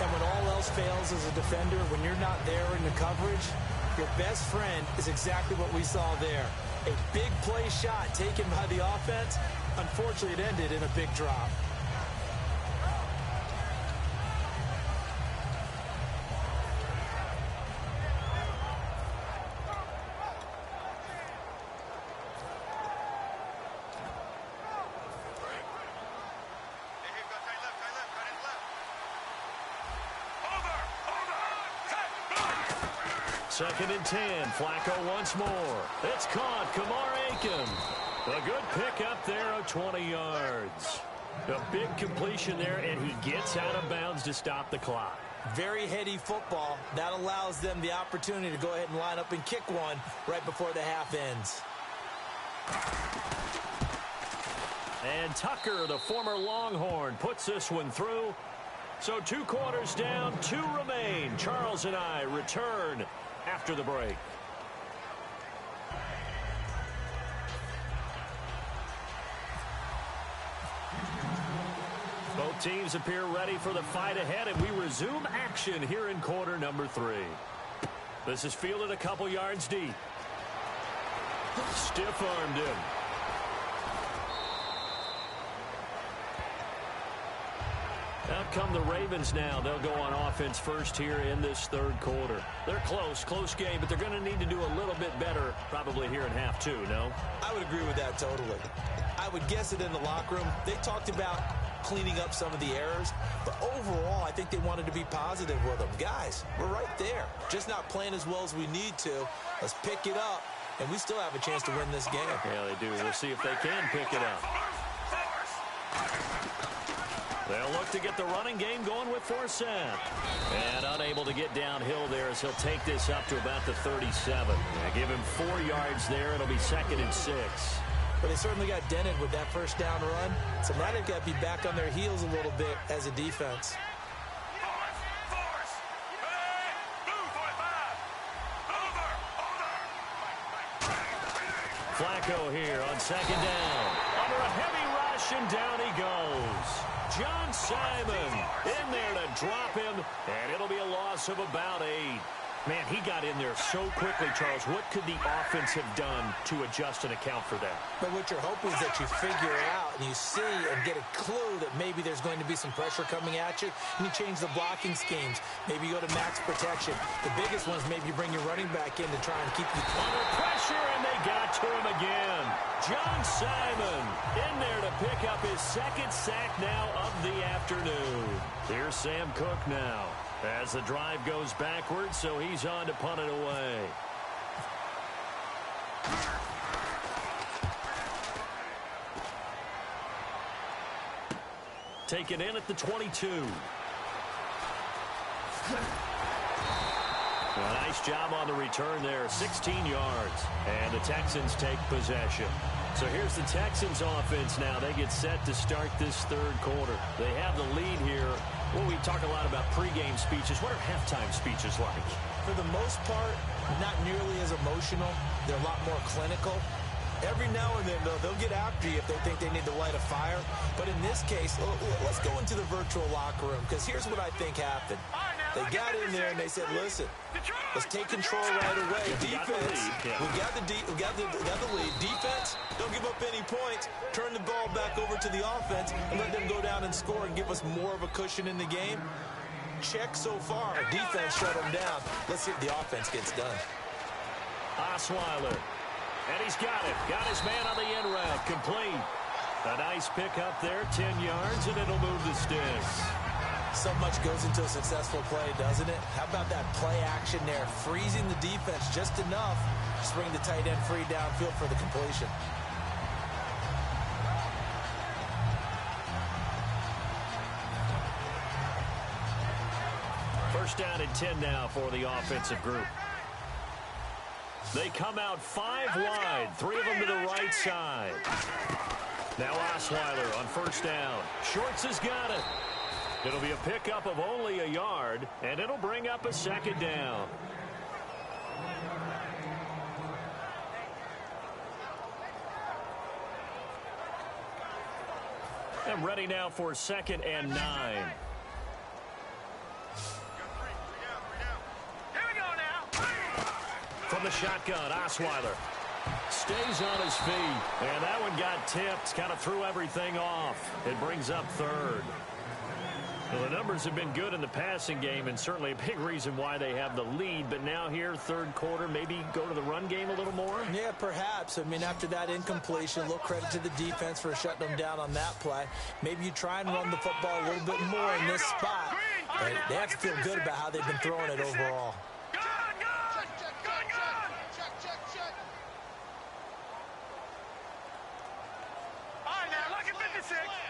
And when all else fails as a defender, when you're not there in the coverage, your best friend is exactly what we saw there. A big play shot taken by the offense. Unfortunately, it ended in a big drop. Second and 10. Flacco once more. It's caught. Kamar Aiken. A good pickup there of 20 yards. A big completion there, and he gets out of bounds to stop the clock. Very heady football. That allows them the opportunity to go ahead and line up and kick one right before the half ends. And Tucker, the former Longhorn, puts this one through. So 2 quarters down, 2 remain. Charles and I return after the break. Both teams appear ready for the fight ahead, and we resume action here in quarter number 3. This is fielded a couple yards deep. Stiff-armed him. Out come the Ravens now. They'll go on offense first here in this third quarter. They're close game, but they're going to need to do a little bit better probably here in half 2, no? I would agree with that totally. I would guess it in the locker room. They talked about cleaning up some of the errors, but overall, I think they wanted to be positive with them. Guys, we're right there. Just not playing as well as we need to. Let's pick it up, and we still have a chance to win this game. Yeah, they do. We'll see if they can pick it up. They'll look to get the running game going with Forsett. And unable to get downhill there as he'll take this up to about the 37. Give him 4 yards there. It'll be 2nd and 6. But they certainly got dented with that first down run. So now they've got to be back on their heels a little bit as a defense. Flacco here on 2nd down. Under a heavy rush, and down he goes. John Simon in there to drop him, and it'll be a loss of about 8. Man, he got in there so quickly, Charles. What could the offense have done to adjust and account for that? But what you're hoping is that you figure it out and you see and get a clue that maybe there's going to be some pressure coming at you, and you change the blocking schemes. Maybe you go to max protection. The biggest one is maybe you bring your running back in to try and keep you under pressure, and they got to him again. John Simon in there to pick up his 2nd sack now of the afternoon. Here's Sam Cook now as the drive goes backwards, so he's on to punt it away. Taken in at the 22. A nice job on the return there, 16 yards. And the Texans take possession. So here's the Texans offense now. They get set to start this third quarter. They have the lead here Well, we talk a lot about pregame speeches. What are halftime speeches like? For the most part, not nearly as emotional. They're a lot more clinical. Every now and then, though, they'll get after you if they think they need to light a fire. But in this case, let's go into the virtual locker room, because here's what I think happened. They got in there and they said, listen, let's take control right away. Defense, we got the lead. Defense, don't give up any points. Turn the ball back over to the offense and let them go down and score and give us more of a cushion in the game. Check so far. Defense shut them down. Let's see if the offense gets done. Osweiler. And he's got it. Got his man on the end route. Complete. A nice pick up there, 10 yards, and it'll move the sticks. So much goes into a successful play, doesn't it? How about that play action there? Freezing the defense just enough to bring the tight end free downfield for the completion. First down and 10 now for the offensive group. They come out 5 wide, 3 of them to the right side. Now Osweiler on first down. Shorts has got it. It'll be a pickup of only a yard, and it'll bring up a second down. And ready now for 2nd and 9. From the shotgun, Osweiler stays on his feet, and that one got tipped, kind of threw everything off. It brings up 3rd. Well, the numbers have been good in the passing game, and certainly a big reason why they have the lead. But now here, 3rd quarter, maybe go to the run game a little more? Yeah, perhaps. I mean, after that incompletion, a little credit to the defense for shutting them down on that play. Maybe you try and run the football a little bit more in this spot. But they have to feel good about how they've been throwing it overall.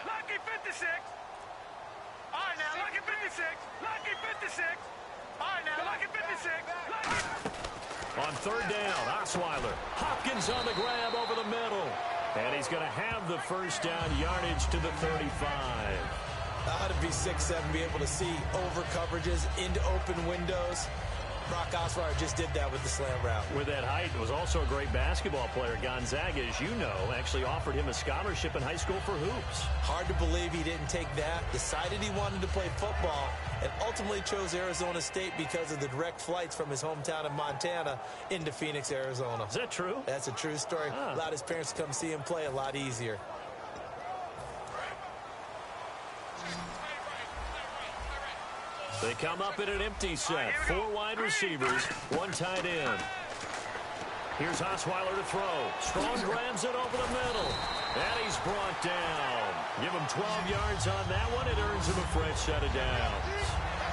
Lucky 56. All right, now, lucky 56. Lucky 56. All right, now, lucky 56. On 3rd down, Osweiler. Hopkins on the grab over the middle. And he's going to have the first down, yardage to the 35. How to be 6'7", be able to see over coverages into open windows. Brock Osweiler just did that with the slam route. With that height, was also a great basketball player. Gonzaga, as you know, actually offered him a scholarship in high school for hoops. Hard to believe he didn't take that. Decided he wanted to play football and ultimately chose Arizona State because of the direct flights from his hometown of Montana into Phoenix, Arizona. Is that true? That's a true story. Allowed his parents to come see him play a lot easier. They come up in an empty set. 4 wide receivers, 1 tight end. Here's Osweiler to throw. Strong grabs it over the middle. And he's brought down. Give him 12 yards on that one. It earns him a fresh set of downs.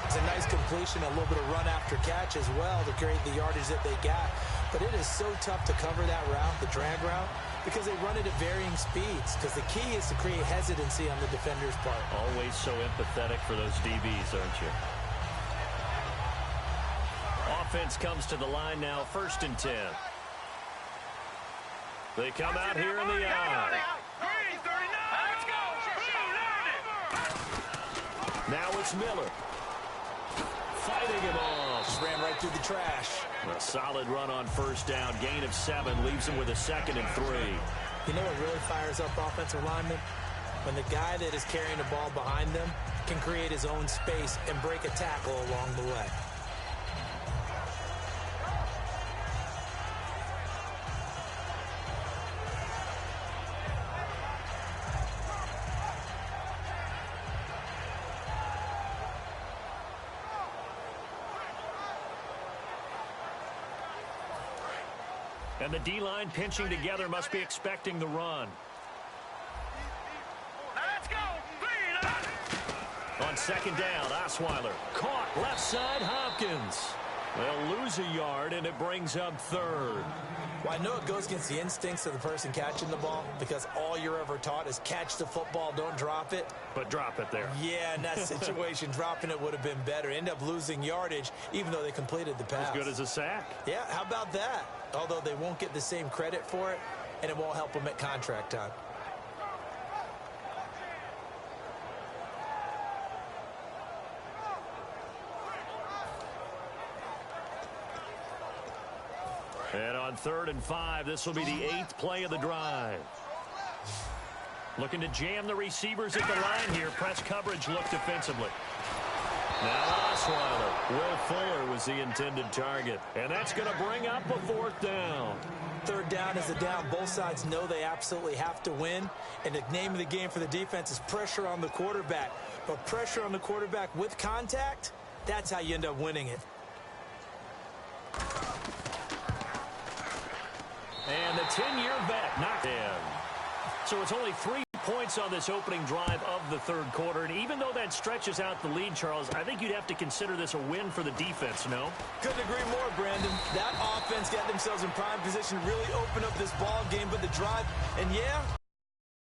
It's a nice completion, a little bit of run after catch as well to create the yardage that they got. But it is so tough to cover that route, the drag route, because they run it at varying speeds. Because the key is to create hesitancy on the defender's part. Always so empathetic for those DBs, aren't you? Offense comes to the line now, 1st and 10. They come out here in the eye. Now it's Miller. Fighting him off. Just ran right through the trash. A solid run on 1st down. Gain of 7 leaves him with a 2nd and 3. You know what really fires up offensive linemen? When the guy that is carrying the ball behind them can create his own space and break a tackle along the way. And the D-line pinching together must be expecting the run. Let's go. On 2nd down, Osweiler. Caught left side, Hopkins. They'll lose a yard, and it brings up 3rd. Well, I know it goes against the instincts of the person catching the ball because all you're ever taught is catch the football, don't drop it. But drop it there. Yeah, in that situation, dropping it would have been better. End up losing yardage, even though they completed the pass. As good as a sack. Yeah, how about that? Although they won't get the same credit for it, and it won't help them at contract time. And on 3rd and 5, this will be the 8th play of the drive. Looking to jam the receivers at the line here. Press coverage look defensively. Now Osweiler. Will Fuller was the intended target. And that's going to bring up a 4th down. 3rd down is a down. Both sides know they absolutely have to win. And the name of the game for the defense is pressure on the quarterback. But pressure on the quarterback with contact, that's how you end up winning it. And the 10-year vet knocked in. So it's only 3 points on this opening drive of the 3rd quarter. And even though that stretches out the lead, Charles, I think you'd have to consider this a win for the defense, no? Couldn't agree more, Brandon. That offense got themselves in prime position to really open up this ball game. But the drive, and yeah,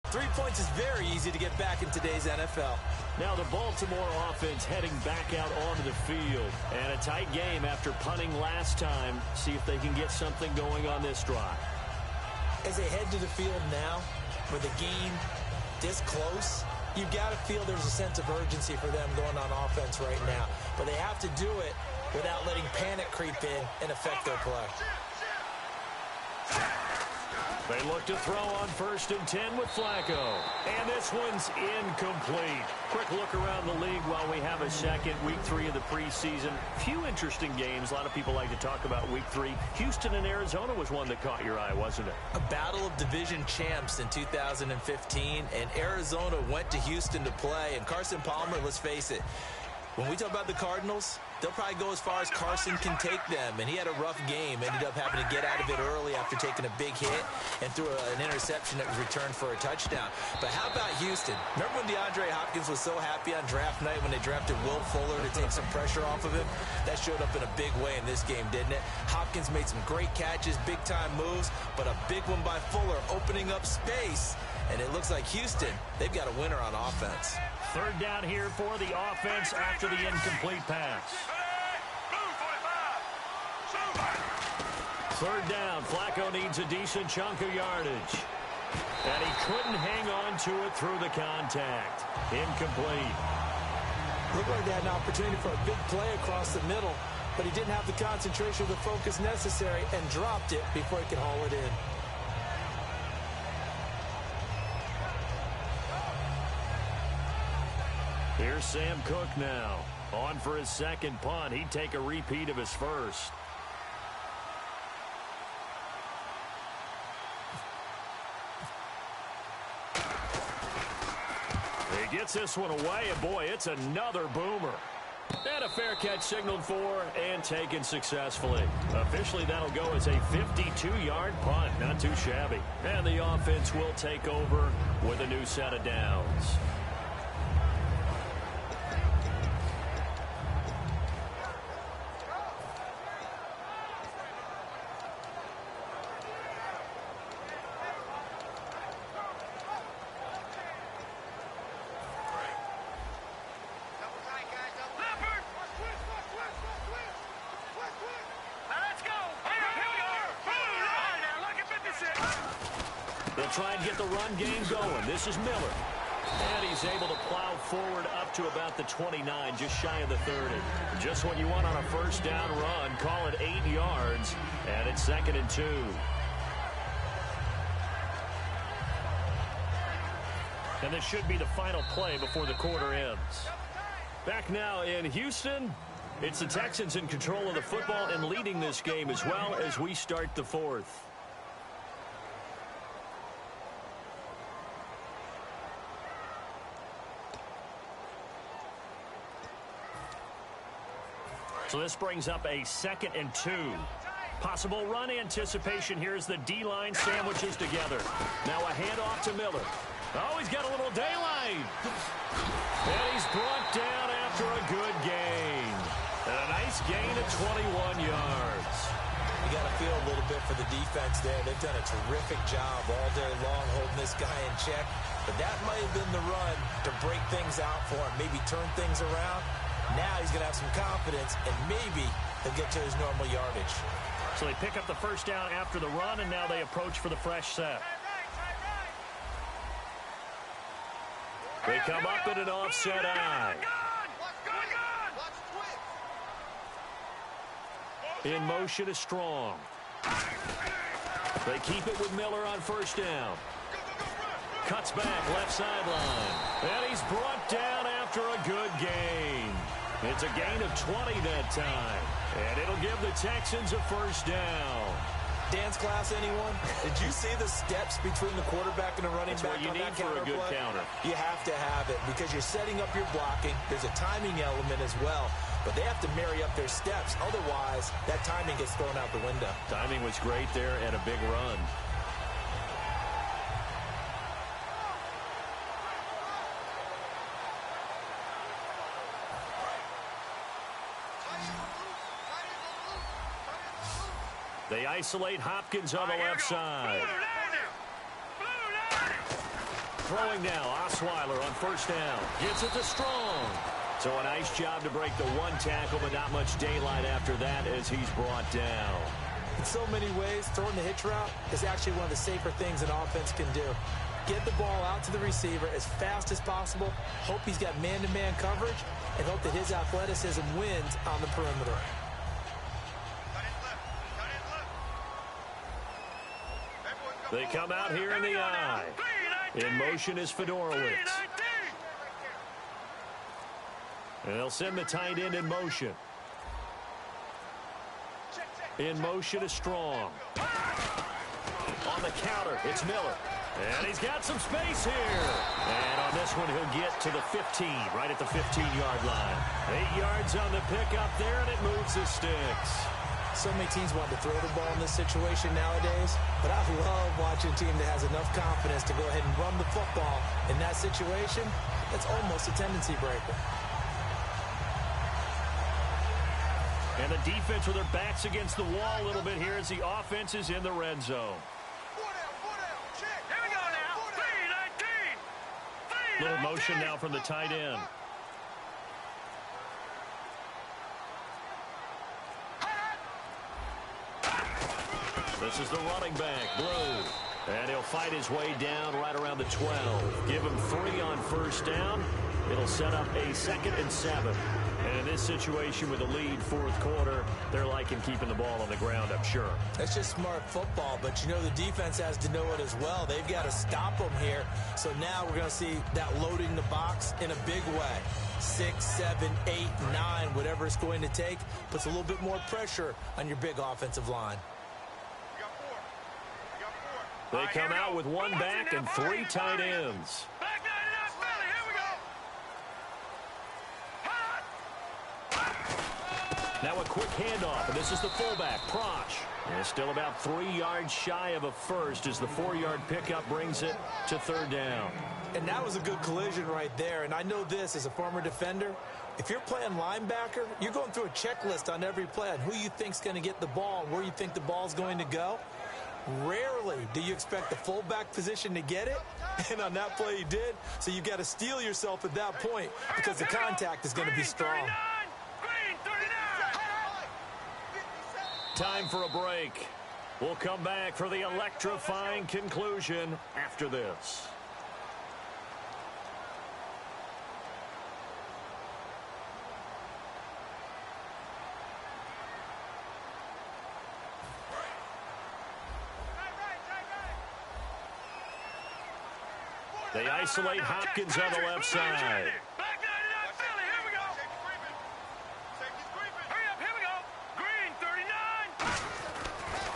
3 points is very easy to get back in today's NFL. Now the Baltimore offense heading back out onto the field. And a tight game after punting last time. See if they can get something going on this drive. As they head to the field now, with the game this close, you've got to feel there's a sense of urgency for them going on offense right now. But they have to do it without letting panic creep in and affect their play. They look to throw on 1st and 10 with Flacco. And this one's incomplete. Quick look around the league while we have a second. Week 3 of the preseason. Few interesting games. A lot of people like to talk about Week 3. Houston and Arizona was one that caught your eye, wasn't it? A battle of division champs in 2015. And Arizona went to Houston to play. And Carson Palmer, let's face it, when we talk about the Cardinals, they'll probably go as far as Carson can take them. And he had a rough game. Ended up having to get out of it early after taking a big hit and threw an interception that was returned for a touchdown. But how about Houston? Remember when DeAndre Hopkins was so happy on draft night when they drafted Will Fuller to take some pressure off of him? That showed up in a big way in this game, didn't it? Hopkins made some great catches, big-time moves, but a big one by Fuller opening up space. And it looks like Houston, they've got a winner on offense. 3rd down here for the offense after the incomplete pass. 3rd down. Flacco needs a decent chunk of yardage. And he couldn't hang on to it through the contact. Incomplete. Looked like they had an opportunity for a big play across the middle, but he didn't have the concentration or the focus necessary and dropped it before he could haul it in. Here's Sam Cook now. On for his 2nd punt. He'd take a repeat of his 1st. He gets this one away, and boy, it's another boomer. And a fair catch signaled for and taken successfully. Officially, that'll go as a 52-yard punt. Not too shabby. And the offense will take over with a new set of downs. They'll try and get the run game going. This is Miller. And he's able to plow forward up to about the 29, just shy of the 30. Just what you want on a 1st down run. Call it 8 yards, and it's 2nd and 2. And this should be the final play before the quarter ends. Back now in Houston, it's the Texans in control of the football and leading this game as well as we start the 4th. So this brings up a 2nd and 2. Possible run anticipation here as the D-line sandwiches together. Now a handoff to Miller. Oh, he's got a little daylight. And he's brought down after a good gain. And a nice gain of 21 yards. You got to feel a little bit for the defense there. They've done a terrific job all day long holding this guy in check. But that might have been the run to break things out for him, maybe turn things around. Now he's going to have some confidence, and maybe he'll get to his normal yardage. So they pick up the 1st down after the run, and now they approach for the fresh set. They come up in an offset eye. In motion is Strong. They keep it with Miller on first down. Cuts back, left sideline. And he's brought down after a good gain. It's a gain of 20 that time. And it'll give the Texans a first down. Dance class, anyone? Did you see the steps between the quarterback and the running That's back what you on need that for a good play? counter. You have to have it because you're setting up your blocking. There's a timing element as well. But they have to marry up their steps. Otherwise, that timing gets thrown out the window. Timing was great there and a big run. They isolate Hopkins on the left side. Throwing now, Osweiler on first down. Gets it to Strong. So a nice job to break the one tackle, but not much daylight after that as he's brought down. In so many ways, throwing the hitch route is actually one of the safer things an offense can do. Get the ball out to the receiver as fast as possible, hope he's got man-to-man coverage, and hope that his athleticism wins on the perimeter. They come out here in the eye. In motion is Fedorowicz. And they'll send the tight end in motion. In motion is Strong. On the counter, it's Miller. And he's got some space here. And on this one, he'll get to the 15, right at the 15-yard line. 8 yards on the pickup there, and it moves the sticks. So many teams want to throw the ball in this situation nowadays, but I love watching a team that has enough confidence to go ahead and run the football in that situation. That's almost a tendency breaker. And the defense with their backs against the wall a little bit here as the offense is in the red zone. Here we go now. 3-19. Little motion now from the tight end. This is the running back, Blue. And he'll fight his way down right around the 12. Give him 3 on first down. It'll set up a 2nd and 7. And in this situation with a lead fourth quarter, they're liking keeping the ball on the ground, I'm sure. That's just smart football, but you know the defense has to know it as well. They've got to stop them here. So now we're going to see that loading the box in a big way. 6, 7, 8, 9, whatever it's going to take, puts a little bit more pressure on your big offensive line. They come out with 1 back and 3 tight ends. Back 99, Philly. Here we go. Now a quick handoff, and this is the fullback, Prosh. And still about 3 yards shy of a first as the 4-yard pickup brings it to 3rd down. And that was a good collision right there. And I know this as a former defender. If you're playing linebacker, you're going through a checklist on every play on who you think's going to get the ball, where you think the ball's going to go. Rarely do you expect the fullback position to get it, and on that play he did. So you've got to steel yourself at that point because the contact is going to be strong. Green 39. Time for a break. We'll come back for the electrifying conclusion after this. They isolate Hopkins on the left side. Back 99, Philly. Here we go. Hurry up. Here we go. Green 39.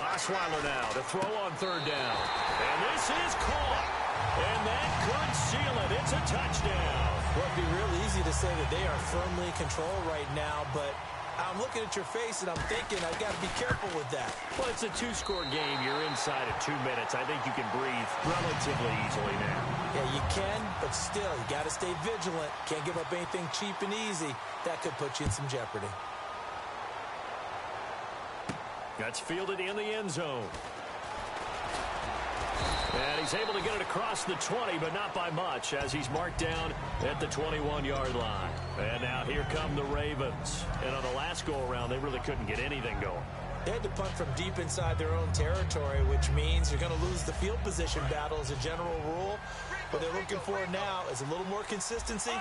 Osweiler now to throw on 3rd down. And this is caught. And that could seal it. It's a touchdown. Well, it'd be real easy to say that they are firmly in control right now, but I'm looking at your face and I'm thinking I've got to be careful with that. Well, it's a 2-score game. You're inside of 2 minutes. I think you can breathe relatively easily now. Yeah, you can, but still, you got to stay vigilant. Can't give up anything cheap and easy. That could put you in some jeopardy. That's fielded in the end zone. And he's able to get it across the 20, but not by much, as he's marked down at the 21-yard line. And now here come the Ravens. And on the last go-around, they really couldn't get anything going. They had to punt from deep inside their own territory, which means you're going to lose the field position battle as a general rule. What they're looking for now is a little more consistency,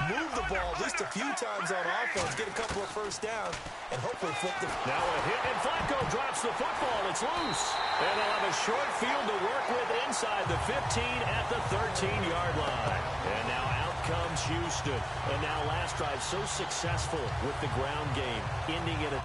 move the ball at least a few times on offense, get a couple of first downs, and hopefully flip the... Now a hit, and Flacco drops the football. It's It's loose. And they'll have a short field to work with inside the 15 at the 13-yard line. And now out comes Houston. And now last drive so successful with the ground game, ending in a...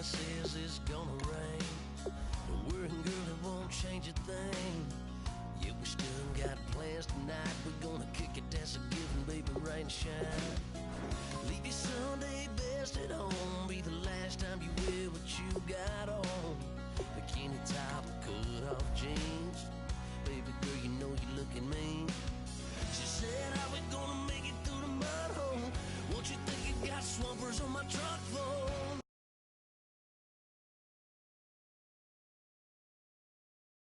Says it's gonna rain. Don't worry, girl, it won't change a thing. Yeah, we still got plans tonight. We're gonna kick it, that's a given, baby, rain and shine. Leave your Sunday best at home. Be the last time you wear what you got on. Bikini top and cut off jeans. Baby girl, you know you looking mean. She said, how we gonna make it through the mud hole? Won't you think you got swampers on my truck floor?